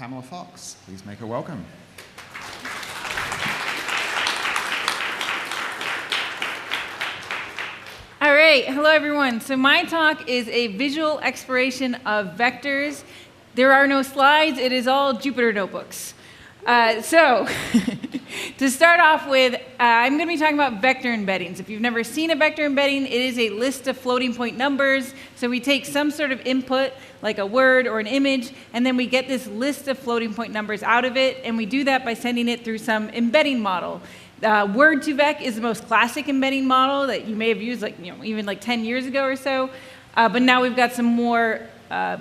Pamela Fox. Please make her welcome. All right, hello everyone. So my talk is a visual exploration of vectors. There are no slides, it is all Jupyter notebooks. To start off with, I'm going to be talking about vector embeddings. If you've never seen a vector embedding, it is a list of floating point numbers. So we take some sort of input, like a word or an image, and then we get this list of floating point numbers out of it, and we do that by sending it through some embedding model. Word2vec is the most classic embedding model that you may have used even 10 years ago or so. But now we've got some more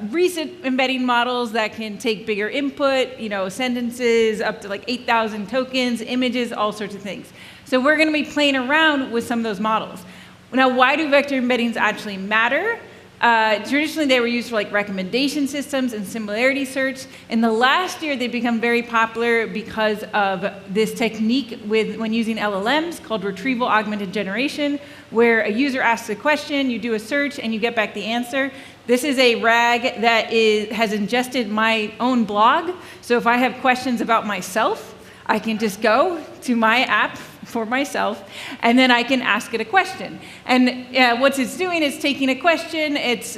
recent embedding models that can take bigger input, sentences up to 8,000 tokens, images, all sorts of things. So we're going to be playing around with some of those models. Now, why do vector embeddings actually matter? Traditionally, they were used for recommendation systems and similarity search. In the last year, they've become very popular because of this technique when using LLMs called retrieval augmented generation, where a user asks a question, you do a search, and you get back the answer. This is a RAG that has ingested my own blog. So if I have questions about myself, I can just go to my app for myself, and then I can ask it a question. And what it's doing is taking a question, it's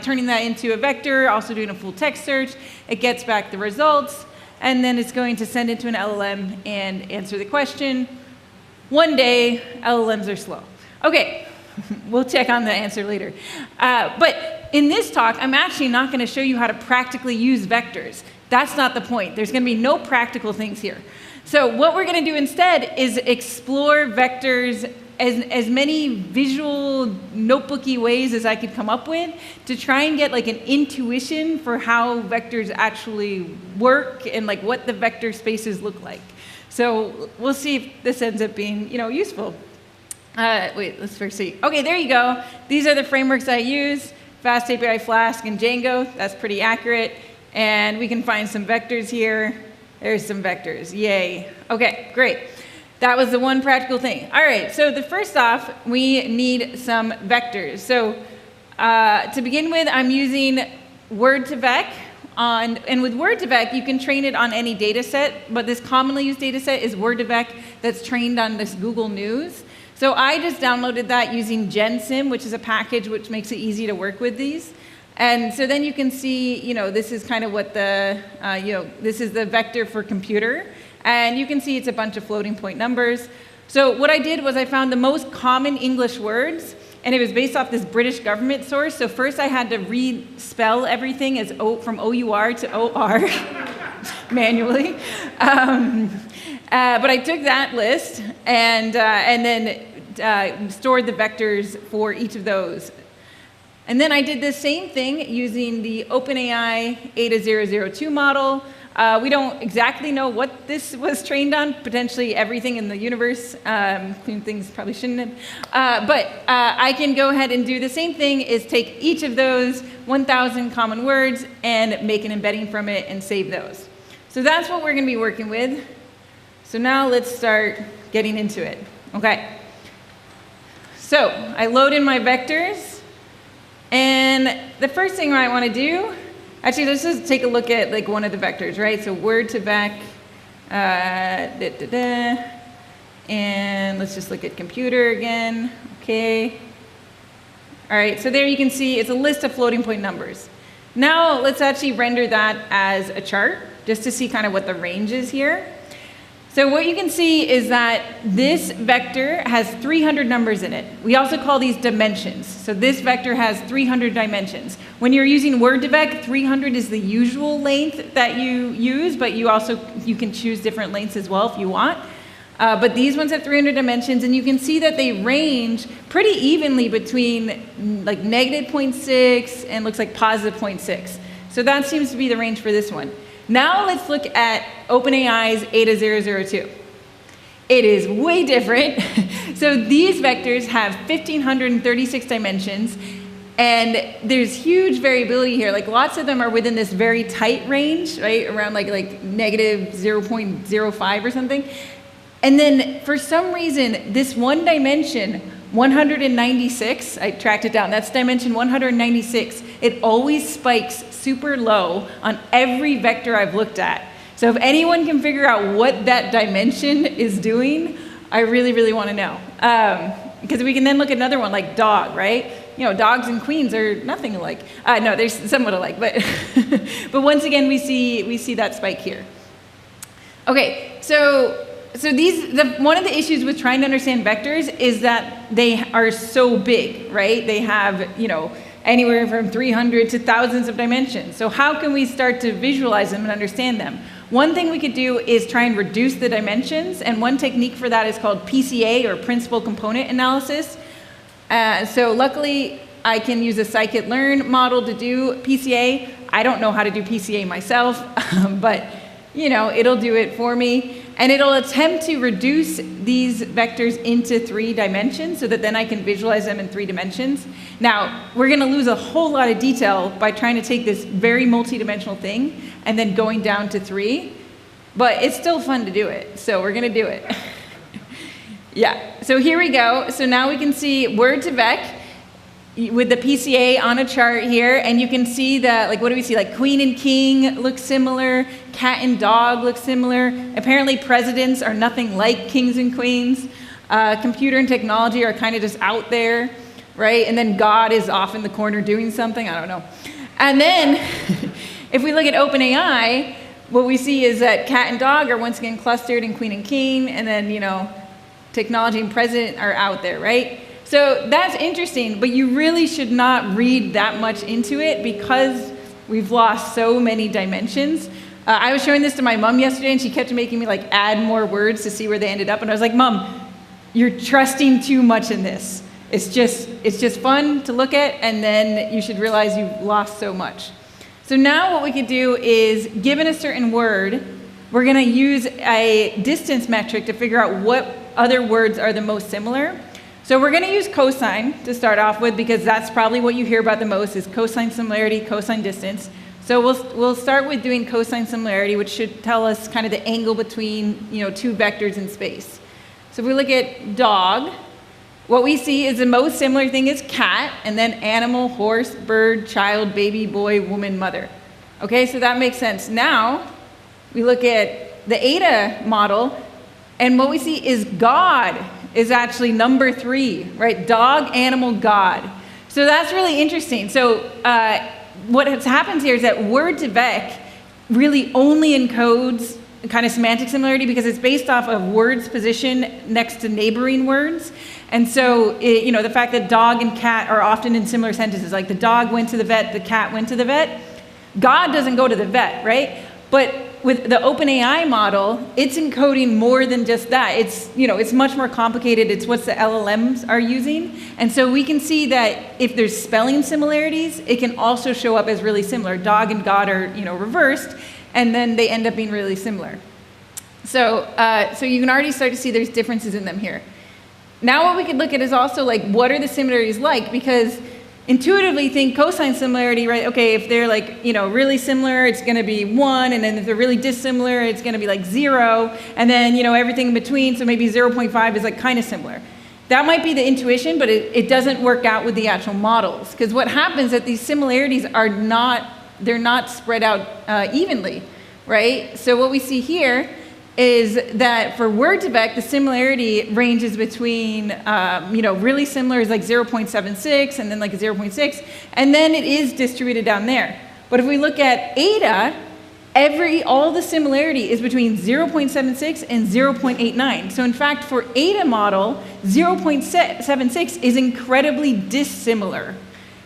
turning that into a vector, also doing a full text search. It gets back the results, and then it's going to send it to an LLM and answer the question. One day, LLMs are slow. Okay, we'll check on the answer later. But in this talk, I'm actually not going to show you how to practically use vectors. That's not the point. There's going to be no practical things here. So what we're going to do instead is explore vectors as many visual, notebooky ways as I could come up with to try and get an intuition for how vectors actually work and what the vector spaces look like. So we'll see if this ends up being useful. Wait, let's first see. Okay, there you go. These are the frameworks I use: Fast API, Flask, and Django. That's pretty accurate. And we can find some vectors here. There's some vectors, yay. Okay, great. That was the one practical thing. All right, so first off, we need some vectors. So to begin with, I'm using Word2vec. And with Word2vec, you can train it on any data set, but this commonly used data set is Word2vec that's trained on this Google News. So I just downloaded that using GenSim, which is a package which makes it easy to work with these. And so then you can see, this is kind of what this is the vector for computer. And you can see it's a bunch of floating point numbers. So what I did was I found the most common English words, and it was based off this British government source. So first I had to re-spell everything as from O-U-R to O-R manually. But I took that list and then stored the vectors for each of those. And then I did the same thing using the OpenAI Ada002 model. We don't exactly know what this was trained on, potentially everything in the universe, things probably shouldn't have. But I can go ahead and do the same thing, is take each of those 1,000 common words and make an embedding from it and save those. So that's what we're going to be working with. So now let's start getting into it. Okay. So I load in my vectors. And the first thing I want to do, actually, let's just take a look at one of the vectors, right? So Word2vec, and let's just look at computer again. Okay. All right, so there you can see it's a list of floating point numbers. Now let's actually render that as a chart, just to see kind of what the range is here. So what you can see is that this vector has 300 numbers in it. We also call these dimensions. So this vector has 300 dimensions. When you're using Word2vec, 300 is the usual length that you use, but you can choose different lengths as well if you want. But these ones have 300 dimensions, and you can see that they range pretty evenly between negative 0.6 and looks like positive 0.6. So that seems to be the range for this one. Now let's look at OpenAI's Ada002. It is way different. So these vectors have 1,536 dimensions, and there's huge variability here. Lots of them are within this very tight range, right? Around negative 0.05 or something. And then for some reason, this one dimension 196, I tracked it down, that's dimension 196. It always spikes super low on every vector I've looked at. So if anyone can figure out what that dimension is doing, I really, really want to know. Because we can then look at another one like dog, right? You know, dogs and queens are nothing alike. No, they're somewhat alike, but but once again, we see that spike here. Okay, so one of the issues with trying to understand vectors is that they are so big, right? They have, you know, anywhere from 300 to thousands of dimensions. So how can we start to visualize them and understand them? One thing we could do is try and reduce the dimensions, and one technique for that is called PCA, or principal component analysis. So luckily, I can use a scikit-learn model to do PCA. I don't know how to do PCA myself, but you know, it'll do it for me. And it'll attempt to reduce these vectors into 3 dimensions so that then I can visualize them in 3 dimensions. Now, we're going to lose a whole lot of detail by trying to take this very multi-dimensional thing and then going down to 3. But it's still fun to do it, so we're going to do it. Yeah, so here we go. So now we can see word to vec with the PCA on a chart here, and you can see that, like, what do we see? Like queen and king look similar, cat and dog look similar. Apparently presidents are nothing like kings and queens. Computer and technology are kind of just out there, right? And then God is off in the corner doing something, I don't know. And then if we look at OpenAI, what we see is that cat and dog are once again clustered in queen and king, and then, you know, technology and president are out there, right? So that's interesting, but you really should not read that much into it because we've lost so many dimensions. I was showing this to my mom yesterday, and she kept making me like add more words to see where they ended up, and I was like, Mom, you're trusting too much in this. It's just fun to look at, and then you should realize you've lost so much. So now what we could do is, given a certain word, we're going to use a distance metric to figure out what other words are the most similar. So we're going to use cosine to start off with, because that's probably what you hear about the most, is cosine similarity, cosine distance. So we'll start with doing cosine similarity, which should tell us kind of the angle between, you know, 2 vectors in space. So if we look at dog, what we see is the most similar thing is cat, and then animal, horse, bird, child, baby, boy, woman, mother. Okay, so that makes sense. Now we look at the Ada model, and what we see is God is actually number 3, right? Dog, animal, God. So that's really interesting. So what happens here is that word to vec really only encodes kind of semantic similarity because it's based off of words' position next to neighboring words. And so, you know, the fact that dog and cat are often in similar sentences, like the dog went to the vet, the cat went to the vet. God doesn't go to the vet, right? But with the OpenAI model, it's encoding more than just that. It's, you know, it's much more complicated. It's what the LLMs are using. And so we can see that if there's spelling similarities, it can also show up as really similar. Dog and God are, you know, reversed, and then they end up being really similar. So, so you can already start to see there's differences in them here. Now what we could look at is also like, what are the similarities like? Because intuitively think cosine similarity, right? Okay, if they're like, you know, really similar, it's going to be 1, and then if they're really dissimilar, it's going to be like 0, and then, you know, everything in between, so maybe 0.5 is like kind of similar. That might be the intuition, but it doesn't work out with the actual models, because what happens is that these similarities are not, they're not spread out evenly, right? So what we see here is that for word to vec, the similarity ranges between, you know, really similar is like 0.76 and then like a 0.6, and then it is distributed down there. But if we look at Ada, all the similarity is between 0.76 and 0.89. So in fact, for Ada model, 0.76 is incredibly dissimilar,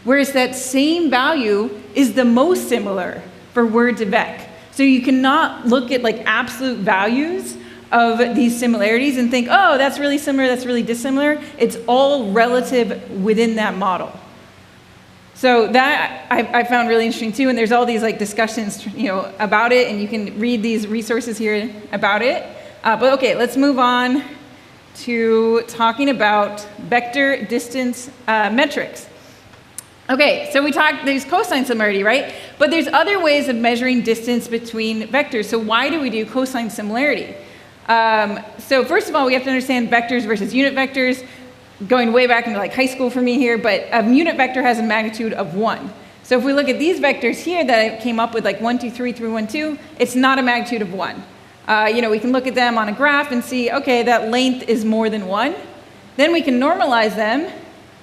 whereas that same value is the most similar for word to vec. So you cannot look at like absolute values of these similarities and think, oh, that's really similar, that's really dissimilar. It's all relative within that model. So that I found really interesting too, and there's all these like discussions, you know, about it, and you can read these resources here about it. But okay, let's move on to talking about vector distance metrics. Okay, so we talked, there's cosine similarity, right? But there's other ways of measuring distance between vectors. So why do we do cosine similarity? So first of all, we have to understand vectors versus unit vectors. going way back into like high school for me here, but a unit vector has a magnitude of 1. So if we look at these vectors here that I came up with, like 1, 2, 3, 3, 1, 2, it's not a magnitude of 1. We can look at them on a graph and see, okay, that length is more than 1. Then we can normalize them,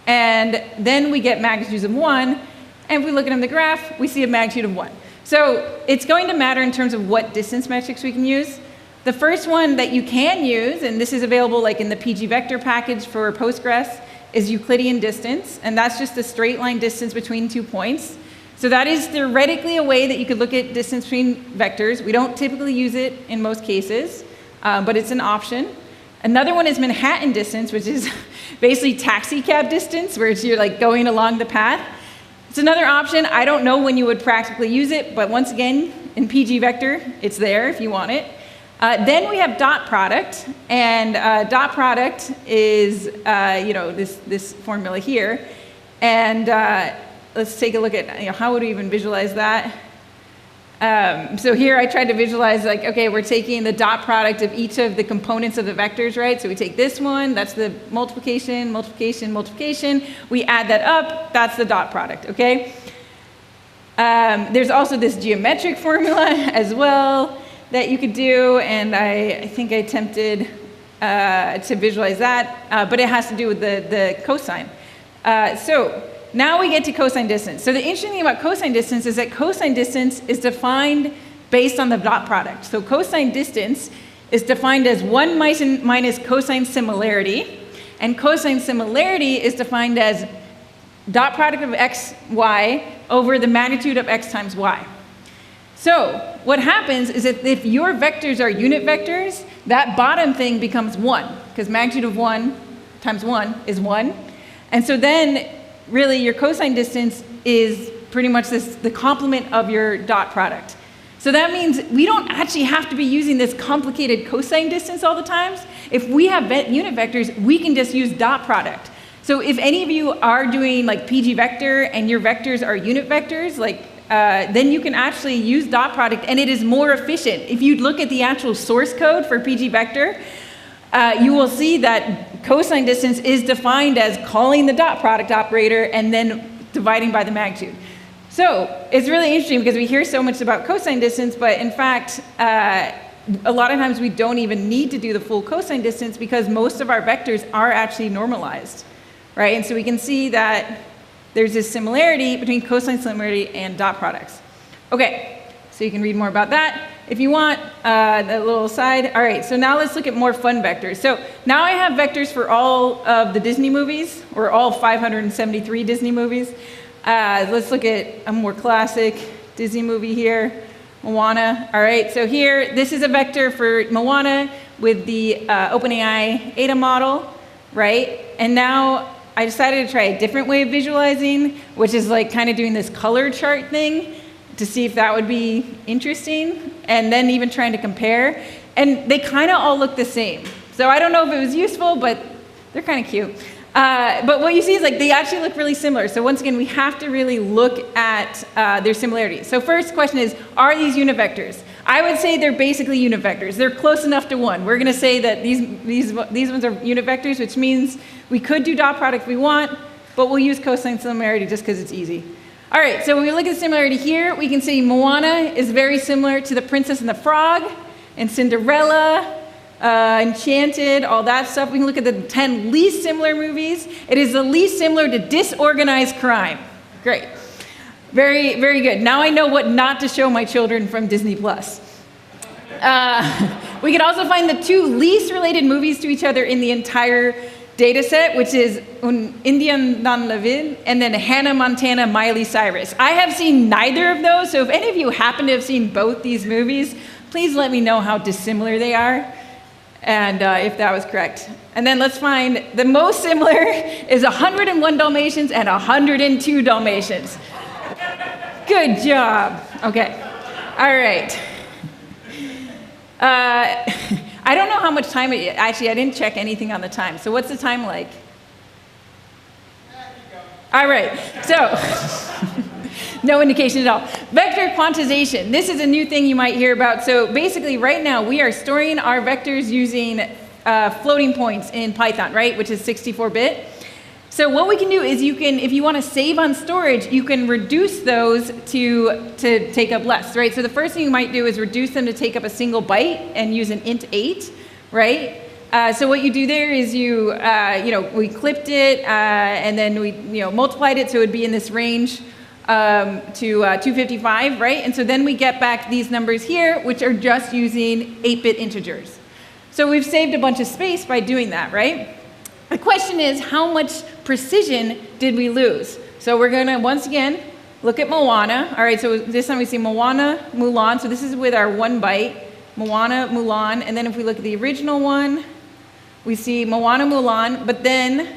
and then we get magnitudes of 1. And if we look at them in the graph, we see a magnitude of 1. So it's going to matter in terms of what distance metrics we can use. The first one that you can use, and this is available like in the PG vector package for Postgres, is Euclidean distance, and that's just the straight line distance between 2 points. So that is theoretically a way that you could look at distance between vectors. We don't typically use it in most cases, but it's an option. Another one is Manhattan distance, which is basically taxi cab distance, where you're like going along the path. It's another option. I don't know when you would practically use it, but once again, in PG vector, it's there if you want it. Then we have dot product, and dot product is this formula here, and let's take a look at how would we even visualize that. So here I tried to visualize like, okay, we're taking the dot product of each of the components of the vectors, right? So we take this one, that's the multiplication, multiplication, multiplication. We add that up, that's the dot product, okay? There's also this geometric formula as well that you could do, and I think I attempted to visualize that, but it has to do with the cosine. So now we get to cosine distance. So the interesting thing about cosine distance is that cosine distance is defined based on the dot product. So cosine distance is defined as 1 minus cosine similarity, and cosine similarity is defined as dot product of x, y over the magnitude of x times y. So what happens is that if your vectors are unit vectors, that bottom thing becomes 1, because magnitude of 1 times 1 is 1. And so then, really, your cosine distance is pretty much the complement of your dot product. So that means we don't actually have to be using this complicated cosine distance all the time. If we have unit vectors, we can just use dot product. So if any of you are doing like PG vector and your vectors are unit vectors, then you can actually use dot product, and it is more efficient. If you look at the actual source code for PG vector, you will see that cosine distance is defined as calling the dot product operator and then dividing by the magnitude. So it's really interesting because we hear so much about cosine distance, but in fact, a lot of times we don't even need to do the full cosine distance because most of our vectors are actually normalized, right? And so we can see that there's this similarity between cosine similarity and dot products. Okay, so you can read more about that if you want, the little side. All right, so now let's look at more fun vectors. So now I have vectors for all of the Disney movies, or all 573 Disney movies. Let's look at a more classic Disney movie here, Moana. All right, so here, this is a vector for Moana with the OpenAI ADA model, right? And now I decided to try a different way of visualizing, which is like kind of doing this color chart thing to see if that would be interesting, and then even trying to compare. And they kind of all look the same. So I don't know if it was useful, but they're kind of cute. But what you see is like they actually look really similar. So once again, we have to really look at their similarities. So first question is, are these unit vectors? I would say they're basically unit vectors. They're close enough to 1. We're going to say that these ones are unit vectors, which means we could do dot product if we want, but we'll use cosine similarity just because it's easy. All right, so when we look at similarity here, we can see Moana is very similar to The Princess and the Frog, and Cinderella, Enchanted, all that stuff. We can look at the 10 least similar movies. It is the least similar to disorganized crime. Great. Very, very good. Now I know what not to show my children from Disney+. We can also find the 2 least related movies to each other in the entire data set, which is Un Indian dans la ville and then Hannah Montana, Miley Cyrus. I have seen neither of those, so if any of you happen to have seen both these movies, please let me know how dissimilar they are and if that was correct. And then let's find the most similar is 101 Dalmatians and 102 Dalmatians. Good job. Okay. All right. I don't know how much time actually, I didn't check anything on the time. So what's the time like? All right. So no indication at all. Vector quantization. This is a new thing you might hear about. So basically right now we are storing our vectors using floating points in Python, right, which is 64-bit. So what we can do is you can, if you want to save on storage, you can reduce those to take up less, right? So the first thing you might do is reduce them to take up a single byte and use an int 8, right? So what you do there is we clipped it and then we multiplied it so it would be in this range to 255, right? And so then we get back these numbers here, which are just using 8-bit integers. So we've saved a bunch of space by doing that, right? The question is, how much precision did we lose? So we're going to, once again, look at Moana. All right, so this time we see Moana, Mulan. So this is with our 1 byte, Moana, Mulan. And then if we look at the original one, we see Moana, Mulan. But then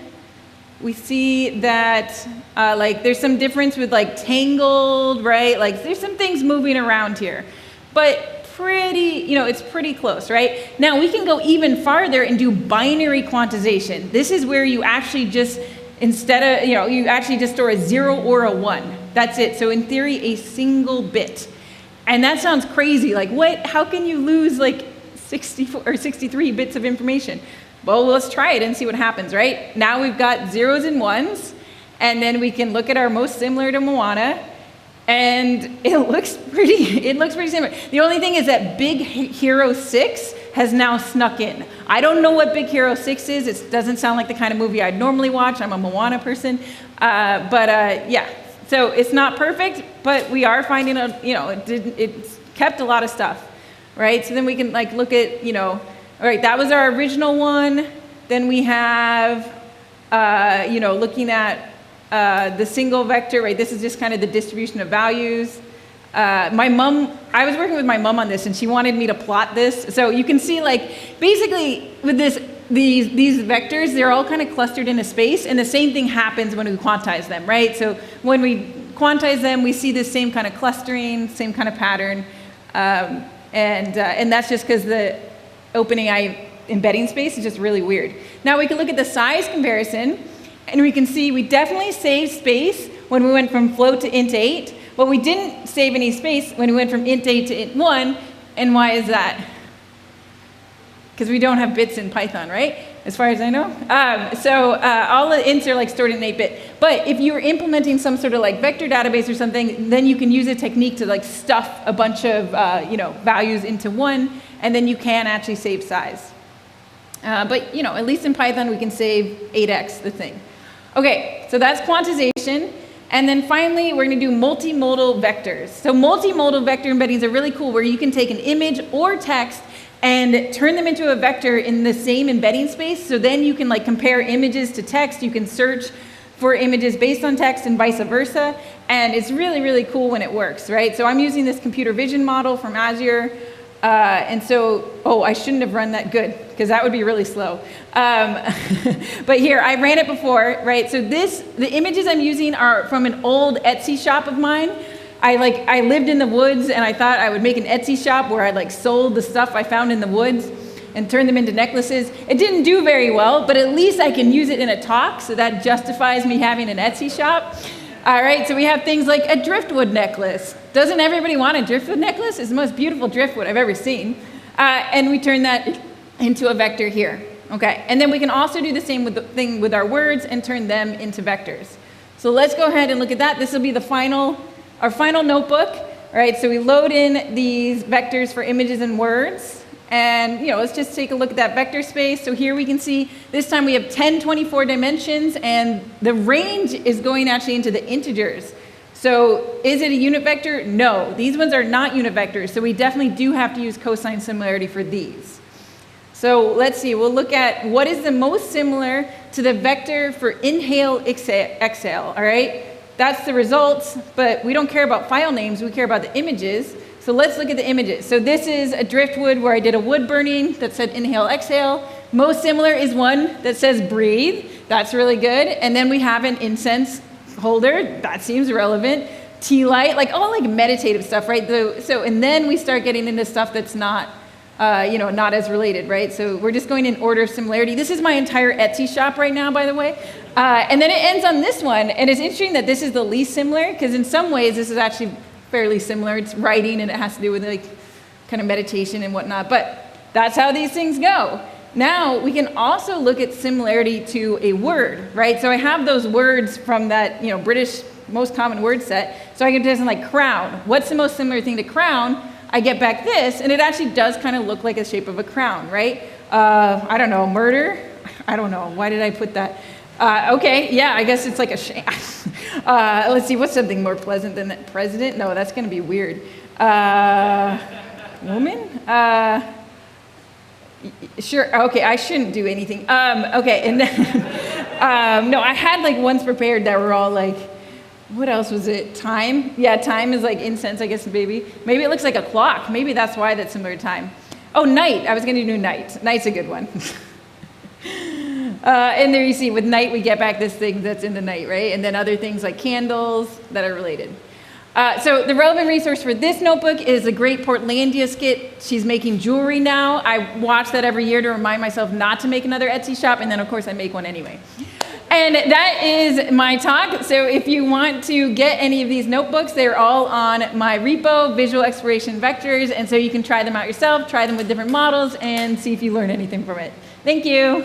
we see that there's some difference with tangled, right? Like there's some things moving around here. But it's pretty close, right? Now we can go even farther and do binary quantization. This is where you actually just, instead of, you actually just store a 0 or a 1. That's it. So in theory, a single bit. And that sounds crazy. Like what? How can you lose 64 or 63 bits of information? Well, let's try it and see what happens, right? Now we've got 0s and 1s, and then we can look at our most similar to Moana. And it looks pretty similar. The only thing is that Big Hero 6 has now snuck in. I don't know what Big Hero 6 is. It doesn't sound like the kind of movie I'd normally watch. I'm a Moana person. Yeah, so it's not perfect, but we are finding it's kept a lot of stuff, right? So then we can look at, all right, that was our original one. Then we have, looking at the single vector, right? This is just kind of the distribution of values. I was working with my mom on this, and she wanted me to plot this. So you can see, basically with these vectors, they're all kind of clustered in a space, and the same thing happens when we quantize them, right? So when we quantize them, we see this same kind of clustering, same kind of pattern, and that's just because the OpenAI embedding space is just really weird. Now we can look at the size comparison. And we can see we definitely saved space when we went from float to int 8, but we didn't save any space when we went from int 8 to int 1. And why is that? Because we don't have bits in Python, right? As far as I know. All the ints are stored in 8-bit. But if you were implementing some sort of vector database or something, then you can use a technique to stuff a bunch of values into 1, and then you can actually save size. But at least in Python, we can save 8x the thing. Okay, so that's quantization. And then finally, we're going to do multimodal vectors. So multimodal vector embeddings are really cool, where you can take an image or text and turn them into a vector in the same embedding space. So then you can compare images to text. You can search for images based on text and vice versa. And it's really, really cool when it works, right? So I'm using this computer vision model from Azure. I shouldn't have run that good, because that would be really slow. But here, I ran it before, right? So the images I'm using are from an old Etsy shop of mine. I lived in the woods, and I thought I would make an Etsy shop where I sold the stuff I found in the woods and turned them into necklaces. It didn't do very well, but at least I can use it in a talk, so that justifies me having an Etsy shop. All right, so we have things like a driftwood necklace. Doesn't everybody want a driftwood necklace? It's the most beautiful driftwood I've ever seen. And we turn that into a vector here. Okay, and then we can also do the same thing with our words and turn them into vectors. So let's go ahead and look at that. This will be our final notebook. All right, so we load in these vectors for images and words. And let's just take a look at that vector space. So here we can see this time we have 1024 dimensions, and the range is going actually into the integers. So is it a unit vector? No, these ones are not unit vectors. So we definitely do have to use cosine similarity for these. So let's see, we'll look at what is the most similar to the vector for inhale, exhale, all right? That's the results, but we don't care about file names, we care about the images. So let's look at the images. So this is a driftwood where I did a wood burning that said inhale, exhale. Most similar is one that says breathe. That's really good. And then we have an incense holder. That seems relevant. Tea light, all meditative stuff, right? And then we start getting into stuff that's not, not as related, right? So we're just going in order of similarity. This is my entire Etsy shop right now, by the way. And then it ends on this one. And it's interesting that this is the least similar, because in some ways this is actually fairly similar. It's writing, and it has to do with kind of meditation and whatnot. But that's how these things go. Now we can also look at similarity to a word, right? So I have those words from that, British most common word set. So I can do something like crown. What's the most similar thing to crown? I get back this, and it actually does kind of look like the shape of a crown, right? I don't know, murder? I don't know. Why did I put that? Okay, yeah, I guess it's like a shame. Let's see, what's something more pleasant than that? President? No, that's going to be weird. Woman? Sure, okay, I shouldn't do anything. Okay, and then, no, I had like ones prepared that were all like, what else was it? Time? Yeah, time is like incense, I guess, maybe. Maybe it looks like a clock. Maybe that's why that's similar to time. Oh, night. I was going to do night. Night's a good one. And there you see, with night, we get back this thing that's in the night, right? And then other things like candles that are related. So the relevant resource for this notebook is a great Portlandia skit. She's making jewelry now. I watch that every year to remind myself not to make another Etsy shop, and then, of course, I make one anyway. And that is my talk. So if you want to get any of these notebooks, they're all on my repo, Visual Exploration Vectors, and so you can try them out yourself, try them with different models, and see if you learn anything from it. Thank you.